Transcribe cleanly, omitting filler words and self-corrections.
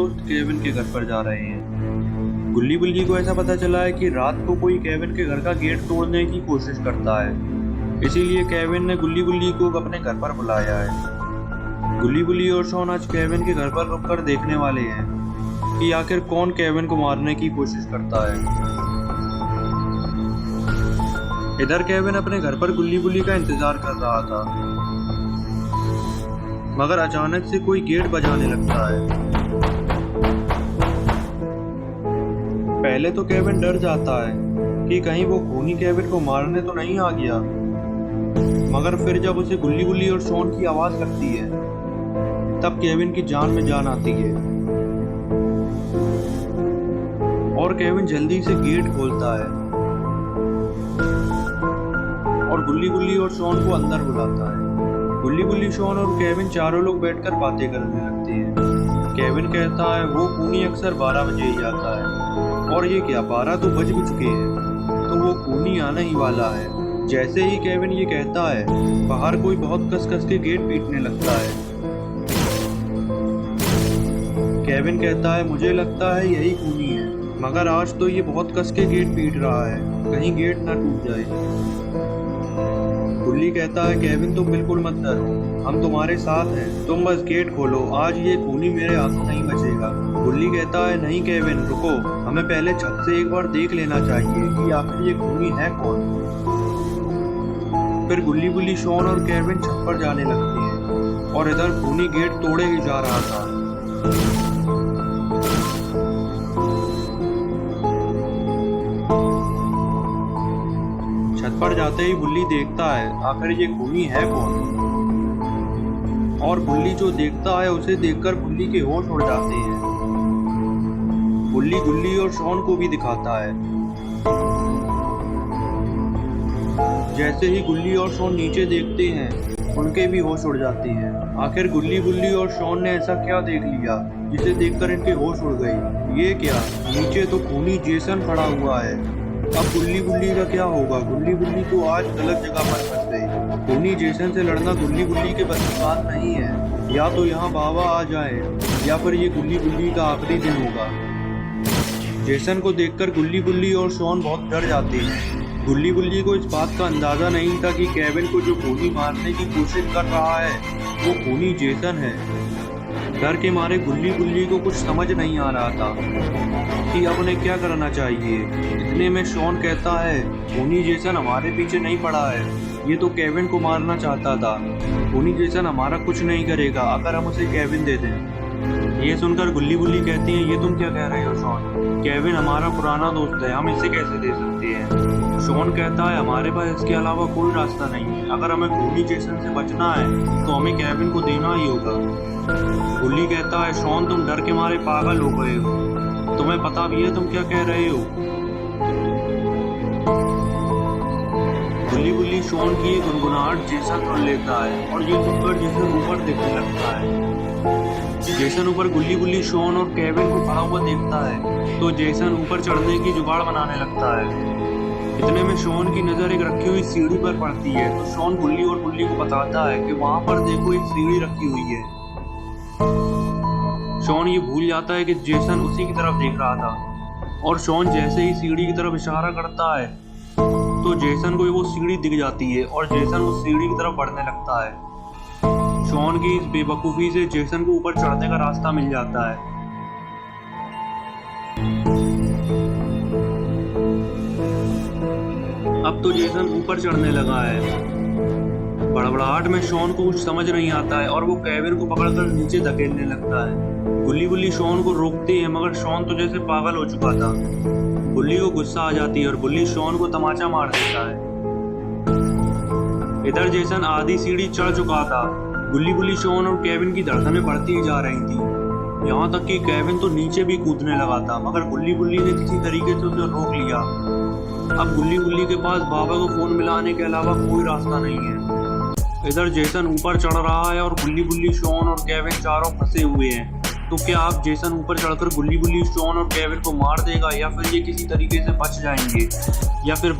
दोस्त केविन के घर पर जा रहे हैं। गुल्ली बुल्ली को ऐसा पता चला है कि रात को कोई केविन के घर का गेट तोड़ने की कोशिश करता है, इसीलिए केविन ने गुल्ली बुल्ली को अपने घर पर बुलाया है। गुल्ली बुल्ली और शॉन आज केविन के घर पर रुककर देखने वाले हैं कि आखिर कौन केविन को मारने की कोशिश करता है। इधर केविन अपने घर पर गुल्ली बुल्ली का इंतजार कर रहा था, मगर अचानक से कोई गेट बजाने लगता है। पहले तो केविन डर जाता है कि कहीं वो खूनी केविन को मारने तो नहीं आ गया, मगर फिर जब उसे गुल्ली बुल्ली और शॉन की आवाज लगती है तब केविन की जान में जान आती है और केविन जल्दी से गेट खोलता है और गुल्ली बुल्ली और शॉन को अंदर बुलाता है। गुल्ली बुल्ली, शॉन और केविन चारों लोग बैठकर बातें करने लगते हैं। केविन कहता है वो खूनी अक्सर 12 बजे ही आता है और ये क्या 12 तो बज भी चुके हैं, तो वो खूनी आने ही वाला है। जैसे ही केविन ये कहता है बाहर कोई बहुत कस कस के गेट पीटने लगता है। केविन कहता है मुझे लगता है यही खूनी है, मगर आज तो ये बहुत कस के गेट पीट रहा है, कहीं गेट ना टूट जाए। गुल्ली कहता है केविन तुम बिल्कुल मत डरो, हम तुम्हारे साथ हैं, तुम बस गेट खोलो, आज ये खूनी मेरे हाथों नहीं बचेगा। गुल्ली कहता है नहीं केविन रुको, हमें पहले छत से एक बार देख लेना चाहिए कि आखिर ये खूनी है कौन। फिर गुल्ली बुल्ली, शॉन और केविन छत पर जाने लगते हैं और इधर खूनी गेट तोड़े ही जा रहा था। छत पर जाते ही बुल्ली देखता है आखिर ये खूनी है कौन, और बुल्ली जो देखता है उसे देखकर बुल्ली के होश उड़ जाते हैं। बुल्ली गुल्ली और शॉन को भी दिखाता है। जैसे ही गुल्ली और शॉन नीचे देखते हैं उनके भी होश उड़ जाते हैं। आखिर गुल्ली बुल्ली और शॉन ने ऐसा क्या देख लिया जिसे देखकर इनके होश उड़ गई। ये क्या, नीचे तो खूनी जेसन खड़ा हुआ है। अब गुल्ली बुल्ली का क्या होगा। गुल्ली बुल्ली तो आज गलत जगह पर फंस गई। खूनी जेसन से लड़ना गुल्ली बुल्ली के बस की बात नहीं है। या तो यहाँ बाबा आ जाए या फिर ये गुल्ली बुल्ली का आखिरी दिन होगा। जेसन को देखकर गुल्ली बुल्ली और शॉन बहुत डर जाते हैं। गुल्ली बुल्ली को इस बात का अंदाजा नहीं था कि केविन को जो खूनी मारने की कोशिश कर रहा है वो खूनी जेसन है। डर के मारे गुल्ली बुल्ली को कुछ समझ नहीं आ रहा था कि अब उन्हें क्या करना चाहिए। इतने में शॉन कहता है खूनी जेसन हमारे पीछे नहीं पड़ा है, ये तो केविन को मारना चाहता था। खूनी जेसन हमारा कुछ नहीं करेगा अगर हम उसे केविन दे दें। ये सुनकर गुल्ली बुल्ली कहती है ये तुम क्या कह रहे हो शॉन, केविन हमारा पुराना दोस्त है, हम इसे कैसे दे सकते हैं। शॉन कहता है हमारे पास इसके अलावा कोई रास्ता नहीं है, अगर हमें खूनी जेसन से बचना है तो हमें केविन को देना ही होगा। गुल्ली कहता है शॉन तुम डर के मारे पागल हो गए हो, तुम्हें पता भी है तुम क्या कह रहे हो। गुल्ली बुल्ली शॉन की गुनगुनाहट जेसन सुन लेता है और ये सुनकर जेसन ऊपर देखने लगता है। जेसन ऊपर गुल्ली बुल्ली, शॉन और केविन को खड़ा हुआ देखता है तो जेसन ऊपर चढ़ने की जुगाड़ बनाने लगता है। इतने में शॉन की नजर एक रखी हुई सीढ़ी पर पड़ती है तो शॉन गुल्ली और बुल्ली को बताता है कि वहां पर देखो एक सीढ़ी रखी हुई है। शॉन ये भूल जाता है कि जेसन उसी की तरफ देख रहा था और शॉन जैसे ही सीढ़ी की तरफ इशारा करता है तो जेसन को वो सीढ़ी दिख जाती है और जेसन उस सीढ़ी की तरफ बढ़ने लगता है। शॉन की इस बेवकूफी से जेसन को ऊपर चढ़ने का रास्ता मिल जाता है। अब तो जेसन ऊपर चढ़ने लगा है। बड़बड़ाहट में शॉन को कुछ समझ नहीं आता है और वो केविन को पकड़कर नीचे धकेलने लगता है। गुल्ली बुल्ली शॉन को रोकती है मगर शॉन तो जैसे पागल हो चुका था। बुल्ली को गुस्सा आ जाती है और बुल्ली शॉन को तमाचा मार देता है। इधर जेसन आधी सीढ़ी चढ़ चुका था। गुल्ली बुल्ली, शॉन और केविन की धड़कनें बढ़ती ही जा रही थी, यहाँ तक कि केविन तो नीचे भी कूदने लगा था, मगर गुल्ली बुल्ली ने किसी तरीके से उसे रोक लिया। अब गुल्ली बुल्ली के पास बाबा को फोन मिलाने के अलावा कोई रास्ता नहीं है। इधर जेसन ऊपर चढ़ रहा है और गुल्ली बुल्ली, शॉन और केविन चारों फंसे हुए हैं। तो क्या आप जेसन ऊपर चढ़कर गुल्ली बुल्ली, शॉन और केविन को मार देगा या फिर ये किसी तरीके से बच जाएंगे या फिर